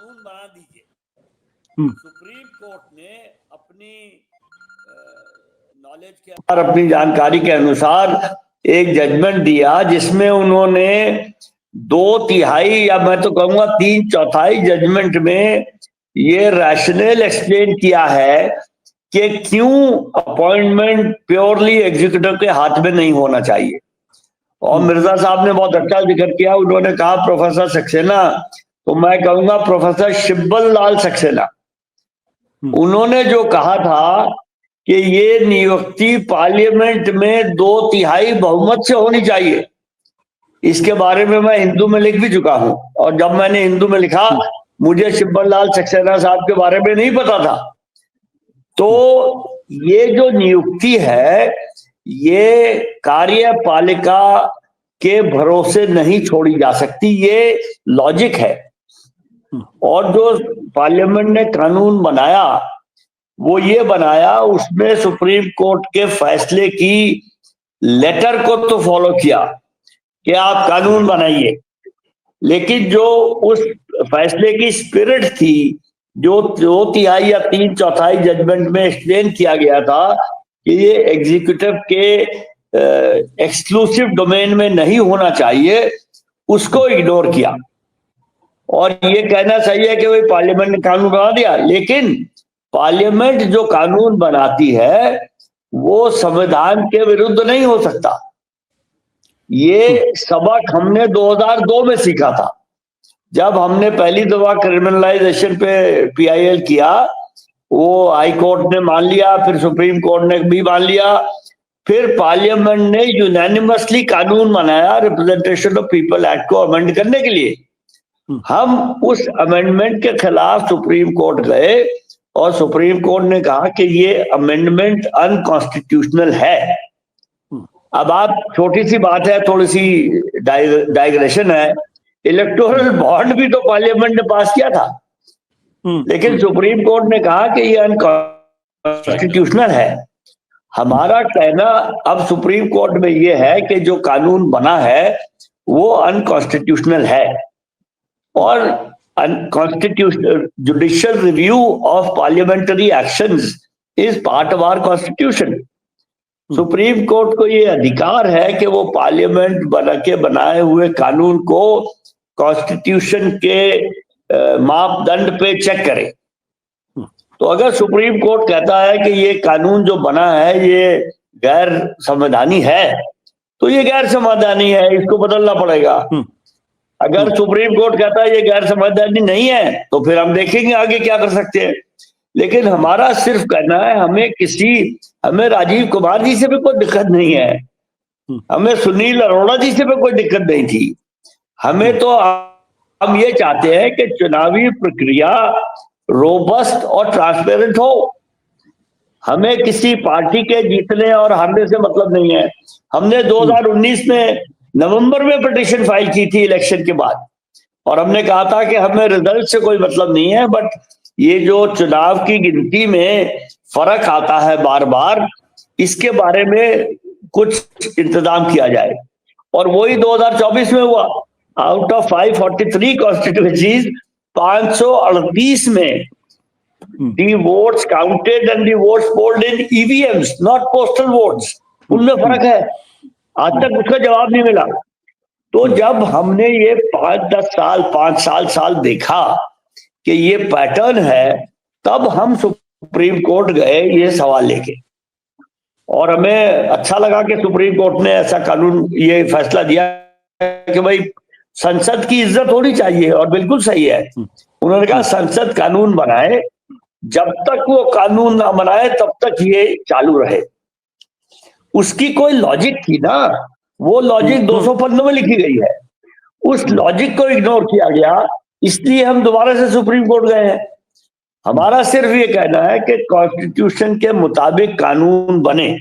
कानून बना दीजिए। सुप्रीम कोर्ट ने अपनी नॉलेज के अनुसार, अपनी जानकारी के अनुसार एक जजमेंट दिया जिसमें उन्होंने 2/3 या मैं तो कहूंगा 3/4 जजमेंट में ये रैशनल एक्सप्लेन किया है कि क्यों अपॉइंटमेंट प्योरली एग्जीक्यूटिव के हाथ में नहीं होना चाहिए। और मिर्जा साहब ने बहुत अच्छा जिक्र किया, उन्होंने कहा प्रोफेसर सक्सेना, तो मैं कहूंगा प्रोफेसर शिब्बल लाल सक्सेना, उन्होंने जो कहा था कि ये नियुक्ति पार्लियामेंट में 2/3 बहुमत से होनी चाहिए, इसके बारे में मैं हिंदू में लिख भी चुका हूं। और जब मैंने हिंदू में लिखा, मुझे शिब्बल लाल सक्सेना साहब के बारे में नहीं पता था। तो ये जो नियुक्ति है, ये कार्यपालिका के भरोसे नहीं छोड़ी जा सकती, ये लॉजिक है। और जो पार्लियामेंट ने कानून बनाया, वो ये बनाया, उसमें सुप्रीम कोर्ट के फैसले की लेटर को तो फॉलो किया कि आप कानून बनाइए, लेकिन जो उस फैसले की स्पिरिट थी, जो 2/3 या 3/4 जजमेंट में एक्सप्लेन किया गया था कि ये एग्जीक्यूटिव के एक्सक्लूसिव डोमेन में नहीं होना चाहिए, उसको इग्नोर किया। और ये कहना सही है कि भाई पार्लियामेंट ने कानून बना दिया, लेकिन पार्लियामेंट जो कानून बनाती है वो संविधान के विरुद्ध नहीं हो सकता। ये सबक हमने 2002 में सीखा था, जब हमने पहली दफा क्रिमिनलाइजेशन पे PIL किया। वो हाई कोर्ट ने मान लिया, फिर सुप्रीम कोर्ट ने भी मान लिया, फिर पार्लियामेंट ने यूनानिमसली कानून बनाया रिप्रेजेंटेशन ऑफ पीपल एक्ट को अमेंड करने के लिए। हम उस अमेंडमेंट के खिलाफ सुप्रीम कोर्ट गए और सुप्रीम कोर्ट ने कहा कि ये अमेंडमेंट अनकॉन्स्टिट्यूशनल है। अब आप, छोटी सी बात है, थोड़ी सी डाइग्रेशन है, इलेक्टोरल बॉन्ड भी तो पार्लियामेंट ने पास किया था, लेकिन सुप्रीम कोर्ट ने कहा कि ये अनकॉन्स्टिट्यूशनल है। हमारा कहना अब सुप्रीम कोर्ट में ये है कि जो कानून बना है वो अनकॉन्स्टिट्यूशनल है, और unconstitutional judicial review of parliamentary actions is part of our constitution. Supreme court को ये अधिकार है कि वो पार्लियामेंट बनाए हुए कानून को कॉन्स्टिट्यूशन के मापदंड पे चेक करे। तो अगर सुप्रीम कोर्ट कहता है कि ये कानून जो बना है ये गैर संवैधानिक है, तो ये गैर संवैधानिक है, इसको बदलना पड़ेगा। अगर सुप्रीम कोर्ट कहता है ये गैर संवैधानिक नहीं है, तो फिर हम देखेंगे आगे क्या कर सकते हैं। लेकिन हमारा सिर्फ कहना है, हमें राजीव कुमार जी से भी कोई दिक्कत नहीं है, हमें सुनील अरोड़ा जी से भी कोई दिक्कत नहीं थी। हमें तो, हम ये चाहते हैं कि चुनावी प्रक्रिया रोबस्ट और ट्रांसपेरेंट हो। हमें किसी पार्टी के जीतने और हारने से मतलब नहीं है। हमने 2019 में नवंबर में पिटीशन फाइल की थी इलेक्शन के बाद, और हमने कहा था कि हमें रिजल्ट से कोई मतलब नहीं है, बट ये जो चुनाव की गिनती में फर्क आता है बार बार, इसके बारे में कुछ इंतजाम किया जाए। और वही 2024 में हुआ। आउट ऑफ 543 कॉन्स्टिट्यूएंसीज, 538 में the votes counted and the votes polled in EVMs, not postal votes, उनमें फर्क है। आज तक उसका जवाब नहीं मिला। तो जब हमने ये 5 साल देखा कि ये पैटर्न है, तब हम सुप्रीम कोर्ट गए ये सवाल लेके, और हमें अच्छा लगा कि सुप्रीम कोर्ट ने ऐसा कानून, ये फैसला दिया कि भाई संसद की इज्जत होनी चाहिए, और बिल्कुल सही है। उन्होंने कहा संसद कानून बनाए, जब तक वो कानून ना बनाए तब तक ये चालू रहे। उसकी कोई लॉजिक थी ना, वो लॉजिक 200 पन्नों में लिखी गई है, उस लॉजिक को इग्नोर किया गया, इसलिए हम दोबारा से सुप्रीम कोर्ट गए हैं। हमारा सिर्फ ये कहना है कि कॉन्स्टिट्यूशन के मुताबिक कानून बने,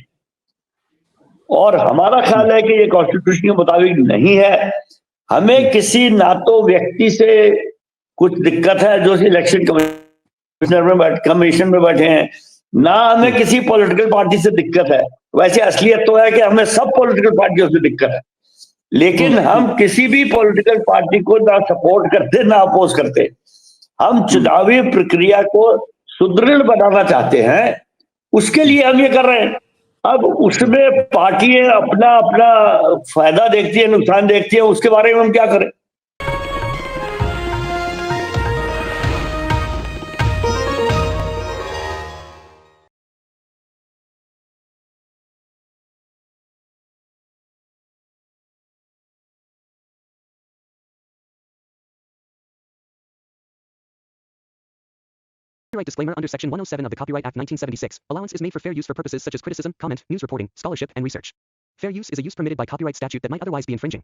और हमारा ख्याल है कि ये कॉन्स्टिट्यूशन के मुताबिक नहीं है। हमें किसी ना तो व्यक्ति से कुछ दिक्कत है जो इलेक्शन कमीशन में बैठे हैं, ना हमें किसी पॉलिटिकल पार्टी से दिक्कत है। वैसे असलियत तो है कि हमें सब पॉलिटिकल पार्टियों से दिक्कत है, लेकिन हम किसी भी पॉलिटिकल पार्टी को ना सपोर्ट करते ना अपोज करते। हम चुनावी प्रक्रिया को सुदृढ़ बनाना चाहते हैं, उसके लिए हम ये कर रहे हैं। अब उसमें पार्टियां अपना अपना फायदा देखती है, नुकसान देखती है, उसके बारे में हम क्या करें। Copyright disclaimer under Section 107 of the Copyright Act 1976. Allowance is made for fair use for purposes such as criticism, comment, news reporting, scholarship, and research. Fair use is a use permitted by copyright statute that might otherwise be infringing.